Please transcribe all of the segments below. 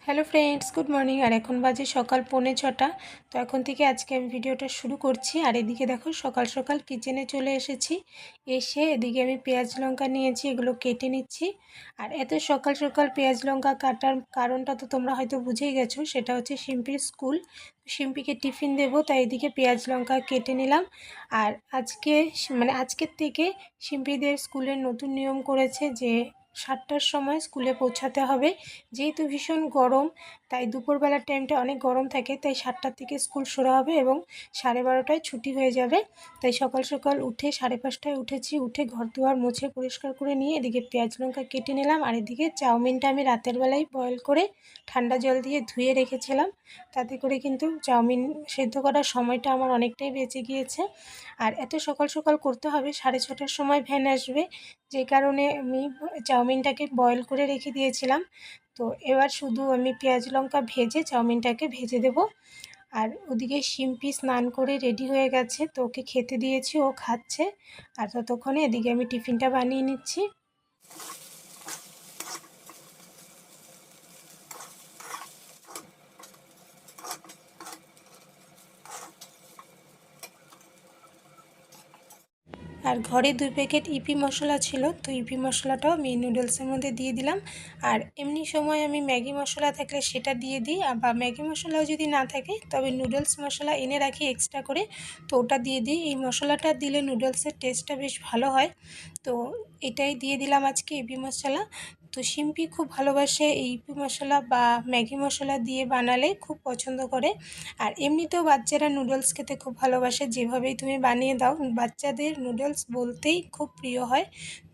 Hello friends, good morning. আর এখন বাজে সকাল 6:45। তো এখন থেকে আজকে আমি ভিডিওটা শুরু করছি। আর এদিকে দেখো সকাল সকাল কিচেনে চলে এসেছি। এসে এদিকে আমি পেঁয়াজ লঙ্কা নিয়েছি, এগুলো কেটে নিচ্ছি। আর এত সকাল সকাল পেঁয়াজ লঙ্কা কাটার কারণটা তো তোমরা হয়তো বুঝেই গেছো, সেটা হচ্ছে শিম্পির স্কুল। শিম্পিকে টিফিন দেবো, তাই এদিকে পেঁয়াজ লঙ্কা কেটে নিলাম। আর আজকের থেকে শিম্পিদের স্কুলের নতুন নিয়ম করেছে যে 7টার সময় স্কুলে পৌঁছাতে হবে। যেহেতু ভীষণ গরম, তাই দুপুরবেলার টাইমটা অনেক গরম থাকে, তাই 7টার থেকে স্কুল শুরু হবে এবং 12:30টায় ছুটি হয়ে যাবে। তাই সকাল সকাল উঠে 5:30টায় উঠেছি, উঠে ঘর দুয়ার মুছে পরিষ্কার করে নিয়ে এদিকে পেঁয়াজ লঙ্কা কেটে নিলাম। আর এদিকে চাউমিনটা আমি রাতের বেলায় বয়েল করে ঠান্ডা জল দিয়ে ধুয়ে রেখেছিলাম, তাতে করে কিন্তু চাউমিন সেদ্ধ করার সময়টা আমার অনেকটাই বেঁচে গিয়েছে। আর এত সকাল সকাল করতে হবে, 6:30টার সময় ভ্যান আসবে, যে কারণে আমি চাউমিনটাকে বয়েল করে রেখে দিয়েছিলাম। তো এবার শুধু আমি পেঁয়াজ লঙ্কা ভেজে চাউমিনটাকে ভেজে দেব। আর ওদিকে শিম্পি স্নান করে রেডি হয়ে গেছে, তো ওকে খেতে দিয়েছি, ও খাচ্ছে। আর ততক্ষণে এদিকে আমি টিফিনটা বানিয়ে নিচ্ছি। আর ঘরে 2 প্যাকেট ইপি মশলা ছিল, তো ইপি মশলাটাও আমি নুডলসের মধ্যে দিয়ে দিলাম। আর এমনি সময় আমি ম্যাগি মশলা থাকলে সেটা দিয়ে দিই, বা ম্যাগি মশলাও যদি না থাকে তবে নুডলস মশলা এনে রাখি এক্সট্রা করে, তো ওটা দিয়ে দিই। এই মশলাটা দিলে নুডলসের টেস্টটা বেশ ভালো হয়। তো এটাই দিয়ে দিলাম আজকে ইপি মশলা। তো শিম্পি খুব ভালোবাসে এই ইপি মশলা বা ম্যাগি মশলা দিয়ে বানালে, খুব পছন্দ করে। আর এমনিতেও বাচ্চারা নুডলস খেতে খুব ভালোবাসে, যেভাবেই তুমি বানিয়ে দাও বাচ্চাদের নুডলস বলতেই খুব প্রিয় হয়।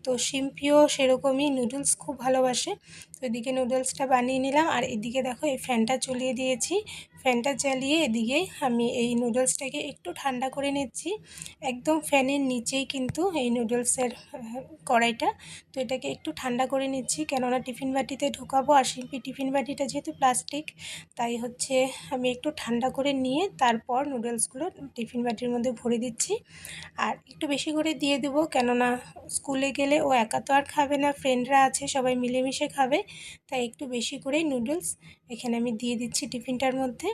তো শিম্পিও সেরকমই নুডলস খুব ভালোবাসে। তো এদিকে নুডলসটা বানিয়ে নিলাম। আর এদিকে দেখো এই ফ্যানটা চালিয়ে দিয়েছি। ফ্যানটা চালিয়ে এদিকে আমি এই নুডলসটাকে একটু ঠান্ডা করে নিচ্ছি। একদম ফ্যানের নিচেই কিন্তু এই নুডলসের কড়াইটা। তো এটাকে একটু ঠান্ডা করে নিচ্ছি, কেননা টিফিন বাটিতে ঢোকাবো। আর শিম্পি টিফিন বাটিটা যেহেতু প্লাস্টিক, তাই হচ্ছে আমি একটু ঠান্ডা করে নিয়ে তারপর নুডলসগুলো টিফিন বাটির মধ্যে ভরে দিচ্ছি। আর একটু বেশি করে দিয়ে দেবো, কেননা স্কুলে গেলে ও একা তো আর খাবে না, ফ্রেন্ডরা আছে, সবাই মিলেমিশে খাবে। তাই একটু বেশি করেই নুডলস এখানে আমি দিয়ে দিচ্ছি টিফিনটার মধ্যে।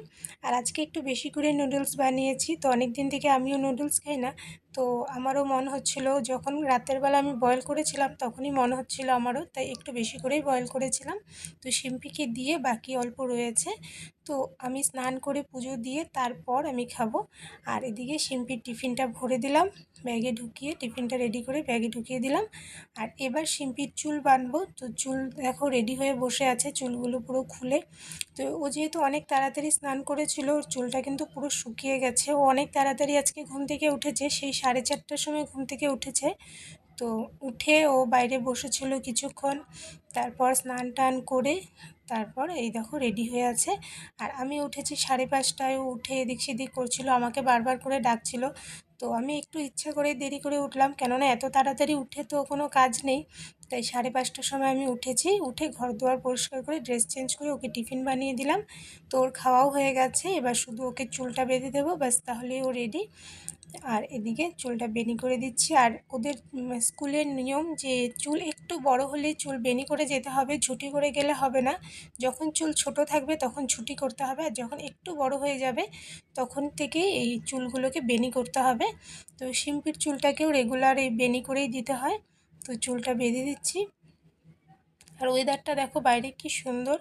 আর আজকে একটু বেশি করে নুডলস বানিয়েছি, তো অনেক দিন থেকে আমিও নুডলস খাই না। তো আমারও মন হচ্ছিল, যখন রাতের বেলা আমি বয়েল করেছিলাম তখনই মনে হচ্ছিল আমারও, তাই একটু বেশি করেই বয়েল করেছিলাম। তো শিম্পিকে দিয়ে বাকি অল্প রয়েছে। তো আমি স্নান করে পুজো দিয়ে তারপর আমি খাবো। আর এদিকে শিম্পির টিফিনটা ভরে দিলাম, ব্যাগে ঢুকিয়ে টিফিনটা রেডি করে ব্যাগে ঢুকিয়ে দিলাম। আর এবার শিম্পির চুল বাঁধবো। তো চুল দেখো রেডি হয়ে বসে আছে, চুলগুলো পুরো খুলে। তো ও যেহেতু অনেক তাড়াতাড়ি স্নান করেছিল, ওর চুলটা কিন্তু পুরো শুকিয়ে গেছে। ও অনেক তাড়াতাড়ি আজকে ঘুম থেকে উঠেছে, সেই 4:30টার সময় ঘুম থেকে উঠেছে। তো উঠে ও বাইরে বসেছিল কিছুক্ষণ, তারপর স্নান টান করে তারপর এই দেখো রেডি হয়ে আছে। আর আমি উঠেছি 5:30টায়, উঠে এদিক সেদিক করছিল, আমাকে বারবার করে ডাকছিল। তো আমি একটু ইচ্ছা করে দেরি করে উঠলাম, কেননা এত তাড়াতাড়ি উঠে তো কোনো কাজ নেই। তাই 5:30টার সময় আমি উঠেছি, উঠে ঘর দুয়ার পরিষ্কার করে ড্রেস চেঞ্জ করে ওকে টিফিন বানিয়ে দিলাম। তো ওর খাওয়াও হয়ে গেছে, এবার শুধু ওকে চুলটা বেঁধে দেবো, ব্যাস তাহলেই ও রেডি। আর এদিকে চুলটা বেনি করে দিচ্ছি। আর ওদের স্কুলের নিয়ম যে চুল একটু বড় হলে চুল বেনি করে যেতে হবে, ঝুঁটি করে গেলে হবে না। যখন চুল ছোট থাকবে তখন ঝুঁটি করতে হবে, আর যখন একটু বড় হয়ে যাবে তখন থেকেই এই চুলগুলোকে বেনি করতে হবে। তো শিম্পির চুলটাকেও রেগুলার এই বেনি করেই দিতে হয়। তো চুলটা বেঁধে দিচ্ছি। আর ওয়েদারটা দেখো বাইরে কি সুন্দর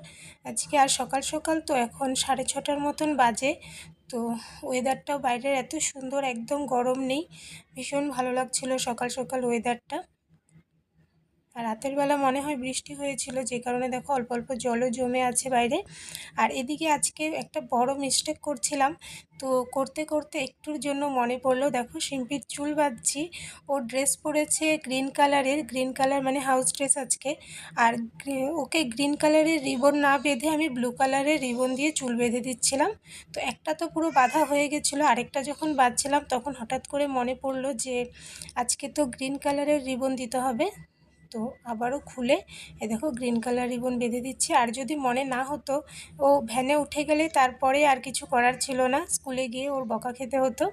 আজকে। আর সকাল সকাল তো এখন 6:30টার মতন বাজে। তো ওয়েদারটাও বাইরের এত সুন্দর, একদম গরম নেই, ভীষণ ভালো লাগছিল সকাল সকাল ওয়েদারটা। আর রাতের বেলা মনে হয় বৃষ্টি হয়েছিল, যে কারণে দেখো অল্প অল্প জলও জমে আছে বাইরে। আর এদিকে আজকে একটা বড় মিস্টেক করছিলাম, তো করতে করতে একটুর জন্য মনে পড়লো, দেখো শিম্পির চুল বাঁধছি। ও ড্রেস পরেছে গ্রিন কালারের, গ্রিন কালার মানে হাউস ড্রেস আজকে। আর ওকে গ্রিন কালারের রিবন না বেঁধে আমি ব্লু কালারের রিবন দিয়ে চুল বেঁধে দিচ্ছিলাম। তো একটা তো পুরো বাঁধা হয়ে গেছিলো, আরেকটা যখন বাঁধছিলাম তখন হঠাৎ করে মনে পড়লো যে আজকে তো গ্রিন কালারের রিবন দিতে হবে। তো আবারও খুলে এ দেখো গ্রিন কালার রিবন বেঁধে দিচ্ছি। আর যদি মনে না হতো, ও ভ্যানে উঠে গেলে তারপরে আর কিছু করার ছিল না, স্কুলে গিয়ে ওর বকা খেতে হতো।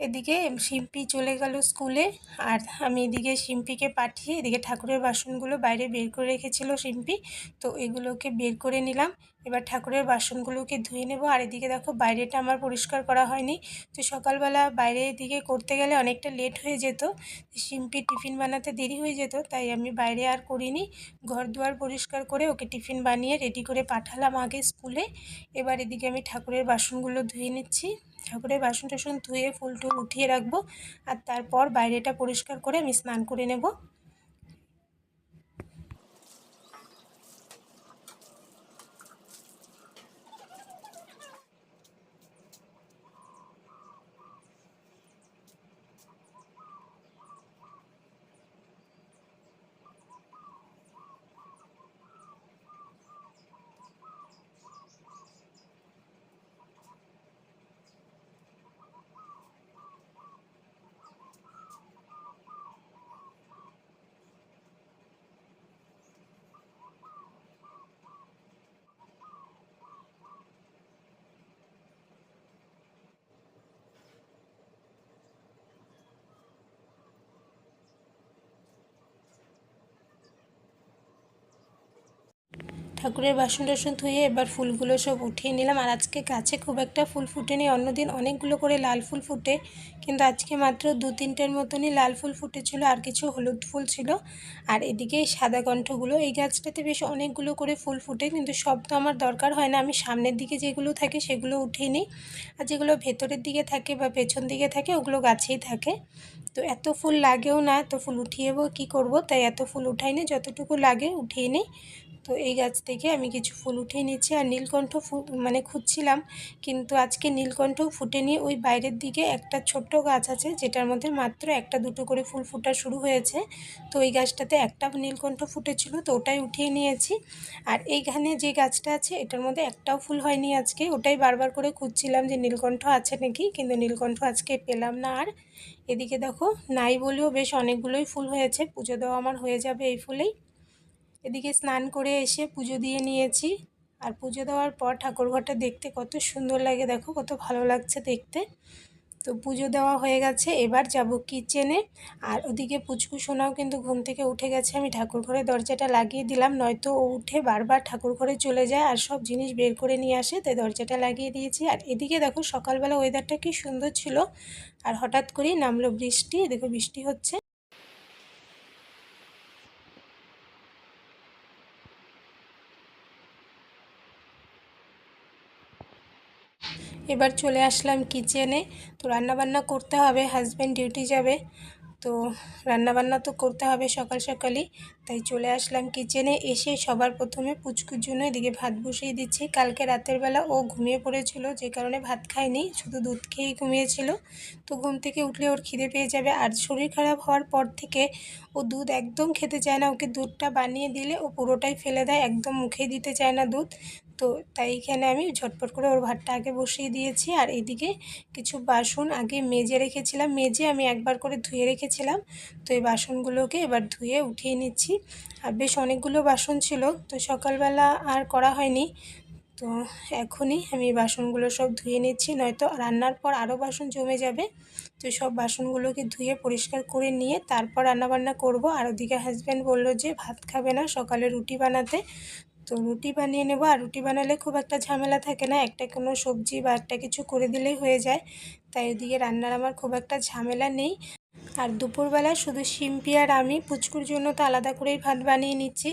এদিকে শিম্পি চলে গেল স্কুলে, আর আমি এদিকে শিম্পিকে পাঠিয়ে এদিকে ঠাকুরের বাসনগুলো বাইরে বের করে রেখেছিল শিম্পি, তো এগুলোকে বের করে নিলাম। এবার ঠাকুরের বাসনগুলোকে ধুয়ে নেব। আর এদিকে দেখো বাইরেটা আমার পরিষ্কার করা হয়নি, তো সকালবেলা বাইরে এদিকে করতে গেলে অনেকটা লেট হয়ে যেত, শিম্পি টিফিন বানাতে দেরি হয়ে যেত, তাই আমি বাইরে আর করিনি। ঘর দুয়ার পরিষ্কার করে ওকে টিফিন বানিয়ে রেডি করে পাঠালাম আগে স্কুলে। এবার এদিকে আমি ঠাকুরের বাসনগুলো ধুয়ে নিচ্ছি। ঠাকুরের বাসন টাসন ধুয়ে ফুল টুল উঠিয়ে রাখবো, আর তারপর বাইরেটা পরিষ্কার করে আমি স্নান করে নেব। ঠাকুরের বাসন টাসন ধুয়ে এবার ফুলগুলো সব উঠিয়ে নিলাম। আর আজকে গাছে খুব একটা ফুল ফুটেনি, অন্যদিন অনেকগুলো করে লাল ফুল ফুটে, কিন্তু আজকে মাত্র 2-3টের মতনই লাল ফুল ফুটেছিল, আর কিছু হলুদ ফুল ছিল। আর এদিকে এই সাদা কণ্ঠগুলো, এই গাছটাতে বেশ অনেকগুলো করে ফুল ফুটে, কিন্তু সব তো আমার দরকার হয় না, আমি সামনের দিকে যেগুলো থাকে সেগুলো উঠিয়ে নিই, আর যেগুলো ভেতরের দিকে থাকে বা পেছন দিকে থাকে ওগুলো গাছেই থাকে। তো এত ফুল লাগেও না, এত ফুল উঠিয়েও কী করব, তাই এত ফুল উঠাইনি, যতটুকু লাগে উঠিয়ে নিই। তো এই গাছ থেকে আমি কিছু ফুল উঠিয়ে নিচ্ছি। আর নীলকণ্ঠ ফুল মানে খুঁজছিলাম, কিন্তু আজকে নীলকণ্ঠ ফুটেনি। ওই বাইরের দিকে একটা ছোট্ট গাছ আছে যেটার মধ্যে মাত্র 1-2 করে ফুল ফোটা শুরু হয়েছে, তো ওই গাছটাতে একটা নীলকণ্ঠ ফুটেছিল, তো ওটাই উঠিয়ে নিয়েছি। আর এইখানে যে গাছটা আছে এটার মধ্যে একটাও ফুল হয়নি আজকে, ওটাই বারবার করে খুঁজছিলাম যে নীলকণ্ঠ আছে নাকি, কিন্তু নীলকণ্ঠ আজকে পেলাম না। আর এদিকে দেখো নাই বলেও বেশ অনেকগুলোই ফুল হয়েছে, পুজো দেওয়া আমার হয়ে যাবে এই ফুলেই। এদিকে স্নান করে এসে পুজো দিয়ে নিয়েছি। আর পুজো দেওয়ার পর ঠাকুরঘরটা দেখতে কত সুন্দর লাগে, দেখো কত ভালো লাগছে দেখতে। তো পুজো দেওয়া হয়ে গেছে, এবার যাব কিচেনে। আর ওদিকে পুচকু সোনাও কিন্তু ঘুম থেকে উঠে গেছে, আমি ঠাকুর ঘরের দরজাটা লাগিয়ে দিলাম, নয়তো ও উঠে বারবার ঠাকুর ঘরে চলে যায় আর সব জিনিস বের করে নিয়ে আসে, তাই দরজাটা লাগিয়ে দিয়েছি। আর এদিকে দেখো সকালবেলা ওয়েদারটা কি সুন্দর ছিল, আর হঠাৎ করেই নামলো বৃষ্টি, দেখো বৃষ্টি হচ্ছে। এবার চলে আসলাম কিচেনে। তো রান্নাবান্না করতে হবে, হাজব্যান্ড ডিউটি যাবে, তো রান্নাবান্না তো করতে হবে সকাল সকালই, তাই চলে আসলাম কিচেনে। এসে সবার প্রথমে পুচকুর জন্য এদিকে ভাত বসিয়ে দিচ্ছি। কালকে রাতের বেলা ও ঘুমিয়ে পড়েছিল, যে কারণে ভাত খায়নি, শুধু দুধ খেয়েই ঘুমিয়েছিল। তো ঘুম থেকে উঠলে ওর খিদে পেয়ে যাবে, আর শরীর খারাপ হওয়ার পর থেকে ও দুধ একদম খেতে চায় না। ওকে দুধটা বানিয়ে দিলে ও পুরোটাই ফেলে দেয়, একদম মুখেই দিতে চায় না দুধ। তো তাই এখানে আমি ঝটপট করে ওর ভাতটা আগে বসিয়ে দিয়েছি। আর এদিকে কিছু বাসন আগে মেজে রেখেছিলাম, মেজে আমি একবার করে ধুয়ে রেখেছিলাম, তো এই বাসনগুলোকে এবার ধুয়ে উঠিয়ে নিচ্ছি। আর বেশ অনেকগুলো বাসন ছিল, তো সকালবেলা আর করা হয়নি, তো এখনই আমি বাসনগুলো সব ধুয়ে নিচ্ছি, নয়তো রান্নার পর আরও বাসন জমে যাবে। তো সব বাসনগুলোকে ধুয়ে পরিষ্কার করে নিয়ে তারপর রান্নাবান্না করব। আর ওদিকে হাজব্যান্ড বললো যে ভাত খাবে না, সকালে রুটি বানাতে, তো রুটি বানিয়ে নেব। আর রুটি বানালে খুব একটা ঝামেলা থাকে না, একটা কোনো সবজি বা একটা কিছু করে দিলেই হয়ে যায়, তাই ওদিকে রান্নার আমার খুব একটা ঝামেলা নেই। আর দুপুরবেলা শুধু শিম্পি আর আমি, পুচকুর জন্য তো আলাদা করেই ভাত বানিয়ে নিচ্ছি,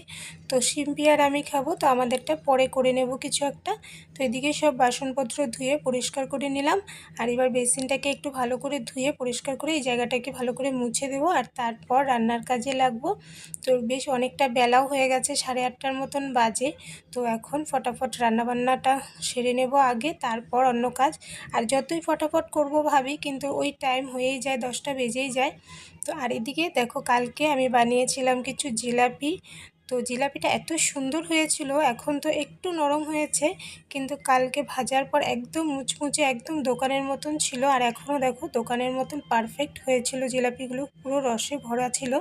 তো শিম্পি আর আমি খাবো, তো আমাদেরটা পরে করে নেব কিছু একটা। তো এদিকে সব বাসনপত্র ধুয়ে পরিষ্কার করে নিলাম। আর এবার বেসিনটাকে একটু ভালো করে ধুয়ে পরিষ্কার করে এই জায়গাটাকে ভালো করে মুছে দেবো, আর তারপর রান্নার কাজে লাগবো। তো বেশ অনেকটা বেলাও হয়ে গেছে, 8:30টার মতন বাজে, তো এখন ফটাফট রান্নাবান্নাটা সেরে নেব আগে, তারপর অন্য কাজ। আর যতই ফটাফট করব ভাবি, কিন্তু ওই টাইম হয়েই যায়, 10টা বেজেই যায়। তো আর এদিকে দেখো কালকে আমি বানিয়েছিলাম কিছু জিলাপি, তো জিলাপিটা এত সুন্দর হয়েছিল, এখন তো একটু নরম হয়েছে, কিন্তু কালকে ভাজার পর একদম মুচমুচে একদম দোকানের মতন ছিল। আর এখনও দেখো দোকানের মতন পারফেক্ট হয়েছিল, জিলাপিগুলো পুরো রসে ভরা ছিল।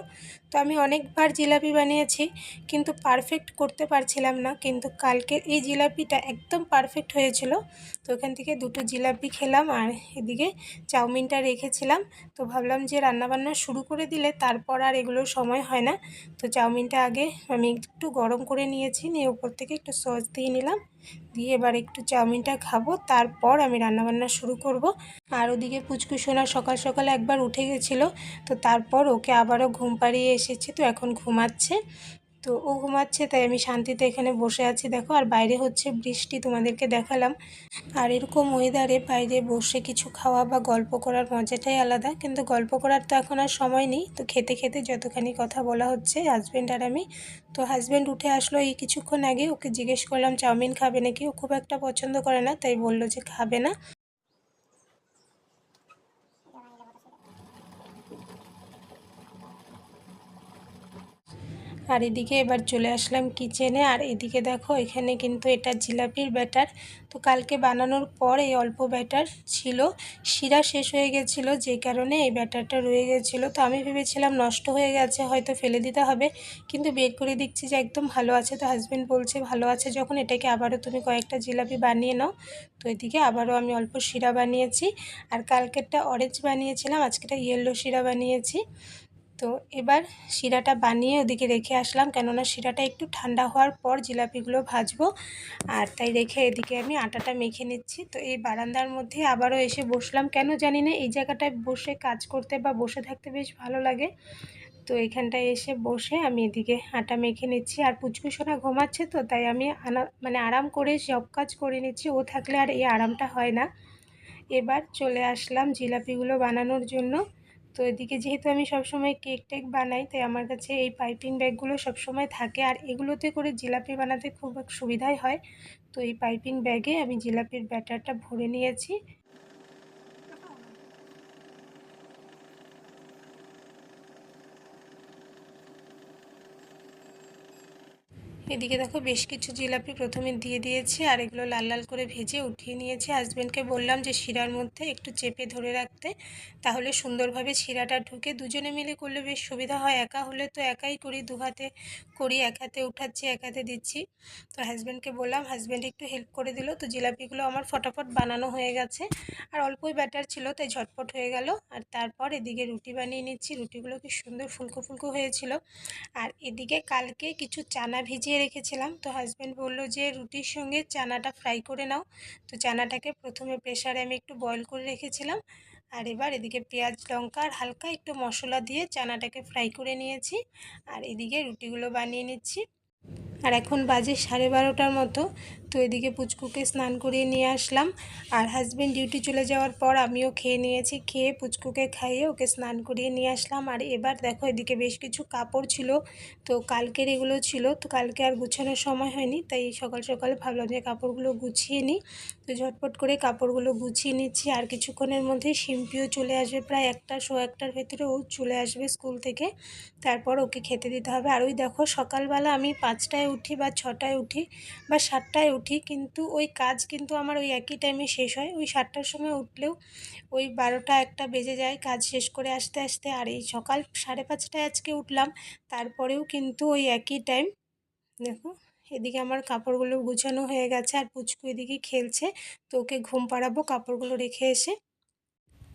তো আমি অনেকবার জিলাপি বানিয়েছি কিন্তু পারফেক্ট করতে পারছিলাম না, কিন্তু কালকের এই জিলাপিটা একদম পারফেক্ট হয়েছিল। তো ওখান থেকে দুটো জিলাপি খেলাম আর এদিকে চাউমিনটা রেখেছিলাম। তো ভাবলাম যে রান্নাবান্না শুরু করে দিলে তারপর আর এগুলোর সময় হয় না। তো চাউমিনটা আগে আমি একটু গরম করে নিয়েছি, নিয়ে উপর থেকে একটু সস দিয়ে নিলাম, দিয়ে এবার একটু চাউমিনটা খাবো, তারপর আমি রান্নাবান্না শুরু করব। আর ওদিকে পুচকু সোনা সকাল সকাল একবার উঠে গেছিলো, তো তারপর ওকে আবারও ঘুম পাড়িয়ে এসেছি, তো এখন ঘুমাচ্ছে। তো ও ঘুমাচ্ছে তাই আমি শান্তিতে এখানে বসে আছি দেখো। আর বাইরে হচ্ছে বৃষ্টি, তোমাদেরকে দেখালাম। আর এরকম ওয়েদারে বাইরে বসে কিছু খাওয়া বা গল্প করার মজাটাই আলাদা, কিন্তু গল্প করার তো এখন আর সময় নেই। তো খেতে খেতে যতখানি কথা বলা হচ্ছে হাজব্যান্ড আর আমি। তো হাজব্যান্ড উঠে আসলো এই কিছুক্ষণ আগে, ওকে জিজ্ঞেস করলাম চাউমিন খাবে নাকি, ও খুব একটা পছন্দ করে না, তাই বললো যে খাবে না। আর এদিকে এবার চলে আসলাম কিচেনে। আর এদিকে দেখো এখানে কিন্তু এটা জিলাপির ব্যাটার। তো কালকে বানানোর পর এই অল্প ব্যাটার ছিল, শিরা শেষ হয়ে গেছিলো, যে কারণে এই ব্যাটারটা রয়ে গেছিলো। তো আমি ভেবেছিলাম নষ্ট হয়ে গেছে হয়তো ফেলে দিতে হবে, কিন্তু বের করে দেখছি যে একদম ভালো আছে। তো হাজব্যান্ড বলছে ভালো আছে যখন এটাকে আবারও তুমি কয়েকটা জিলাপি বানিয়ে নাও। তো এদিকে আবারও আমি অল্প শিরা বানিয়েছি। আর কালকেরটা অরেঞ্জ বানিয়েছিলাম, আজকেটা ইয়েলো শিরা বানিয়েছি। তো এবার শিরাটা বানিয়ে ওদিকে রেখে আসলাম, কেননা শিরাটা একটু ঠান্ডা হওয়ার পর জিলাপিগুলো ভাজবো। আর তাই রেখে এদিকে আমি আটাটা মেখে নিচ্ছি। তো এই বারান্দার মধ্যে আবারও এসে বসলাম, কেন জানি না এই জায়গাটায় বসে কাজ করতে বা বসে থাকতে বেশ ভালো লাগে। তো এখানটায় এসে বসে আমি এদিকে আটা মেখে নিচ্ছি। আর পুচকু সোনা ঘুমাচ্ছে, তো তাই আমি আরাম করে সব কাজ করে নিচ্ছি, ও থাকলে আর এই আরামটা হয় না। এবার চলে আসলাম জিলাপিগুলো বানানোর জন্য। তো এদিকে যেহেতু আমি সবসময় কেক টেক বানাই, তাই আমার কাছে এই পাইপিং ব্যাগগুলো সবসময় থাকে, আর এগুলোতে করে জিলাপি বানাতে খুব সুবিধাই হয়। তো এই পাইপিং ব্যাগে আমি জিলাপির ব্যাটারটা ভরে নিয়েছি। এদিকে দেখো বেশ কিছু জিলাপি প্রথমে দিয়ে দিয়েছি, আর এগুলো লাল লাল করে ভেজে উঠিয়ে নিয়েছি। হাজব্যান্ডকে বললাম যে শিরার মধ্যে একটু চেপে ধরে রাখতে, তাহলে সুন্দরভাবে শিরাটা ঢুকে, দুজনে মিলে করলে বেশ সুবিধা হয়। একা হলে তো একাই করি, দু হাতে করি, এক হাতে উঠাচ্ছি এক হাতে দিচ্ছি। তো হাজব্যান্ডকে বললাম, হাজব্যান্ড একটু হেল্প করে দিল। তো জিলাপিগুলো আমার ফটাফট বানানো হয়ে গেছে, আর অল্পই ব্যাটার ছিল তাই ঝটপট হয়ে গেল। আর তারপর এদিকে রুটি বানিয়ে নিচ্ছি, রুটিগুলো কি সুন্দর ফুলকো ফুলকো হয়েছিল। আর এদিকে কালকে কিছু চানা ভিজিয়ে রেখেছিলাম, তো হাজব্যান্ড বললো যে রুটির সঙ্গে চানাটা ফ্রাই করে নাও। তো চানাটাকে প্রথমে প্রেসারে আমি একটু বয়েল করে রেখেছিলাম, আর এবার এদিকে পেঁয়াজ লঙ্কা আর হালকা একটু মশলা দিয়ে চানাটাকে ফ্রাই করে নিয়েছি। আর এদিকে রুটিগুলো বানিয়ে নিচ্ছি। আর এখন বাজে 12:30টার মতো। তো এদিকে পুচকুকে স্নান করিয়ে নিয়ে আসলাম, আর হাজব্যান্ড ডিউটি চলে যাওয়ার পর আমিও খেয়ে নিয়েছি, খেয়ে পুচকুকে খাইয়ে ওকে স্নান করিয়ে নিয়ে আসলাম। আর এবার দেখো এদিকে বেশ কিছু কাপড় ছিল, তো কালকের এগুলো ছিল, তো কালকে আর গুছানোর সময় হয়নি, তাই সকাল সকাল ভাবলাম যে কাপড়গুলো গুছিয়ে নিই। তো ঝটপট করে কাপড়গুলো গুছিয়ে নিচ্ছি। আর কিছুক্ষণের মধ্যে শিম্পিও চলে আসবে, প্রায় 1টা সোয়া 1টার ভেতরে ও চলে আসবে স্কুল থেকে, তারপর ওকে খেতে দিতে হবে। আর ওই দেখো সকালবেলা আমি 5টায় উঠি বা 6টায় উঠি বা 7টায় উঠি, কিন্তু ওই কাজ কিন্তু আমার ওই একই টাইমে শেষ হয়। ওই 7টার সময় উঠলেও ওই 12টা 1টা বেজে যায় কাজ শেষ করে আসতে আসতে। আর এই সকাল 5:30টায় আজকে উঠলাম, তারপরেও কিন্তু ওই একই টাইম। দেখো এদিকে আমার কাপড়গুলো গুছানো হয়ে গেছে, আর পুচকু এদিকে খেলছে, তো ওকে ঘুম পাড়াবো কাপড়গুলো রেখে এসে।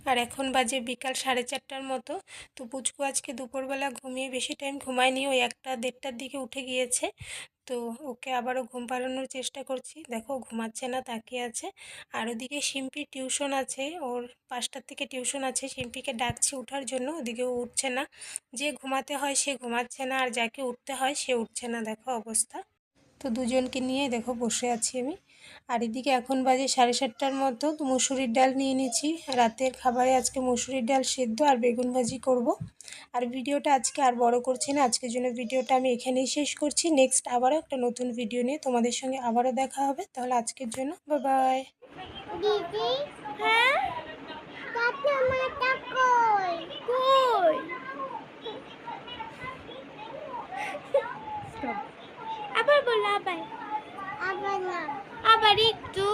আর এখন বাজে বিকাল 4:30টার মতো। তো পুচকু আজকে দুপুরবেলা ঘুমিয়ে বেশি টাইম ঘুমায়নি, ওই 1টা 1:30টার দিকে উঠে গিয়েছে। তো ওকে আবারও ঘুম পাড়ানোর চেষ্টা করছি, দেখো ঘুমাচ্ছে না, তাকিয়ে আছে। আর ওদিকে শিম্পির টিউশন আছে, ওর 5টার থেকে টিউশন আছে, শিম্পিকে ডাকছি ওঠার জন্য, ওদিকে ও উঠছে না। যে ঘুমাতে হয় সে ঘুমাচ্ছে না, আর যাকে উঠতে হয় সে উঠছে না, দেখো অবস্থা। তো দুজনকে নিয়ে দেখো বসে আছি আমি। আর এদিকে এখন বাজে 7:30টার মতো। তো মুসুরির ডাল নিয়ে নিয়েছি, রাতের খাবারে আজকে মুসুরির ডাল সেদ্ধ আর বেগুন ভাজি করব। আর ভিডিওটা আজকে আর বড় করছি না, আজকের জন্য ভিডিওটা আমি এখানেই শেষ করছি। নেক্সট আবারও একটা নতুন ভিডিও নিয়ে তোমাদের সঙ্গে আবারও দেখা হবে। তাহলে আজকের জন্য বাই বাই। দিদি, হ্যাঁ মাটা কই কই আবার বললো আবার। আবার একটু।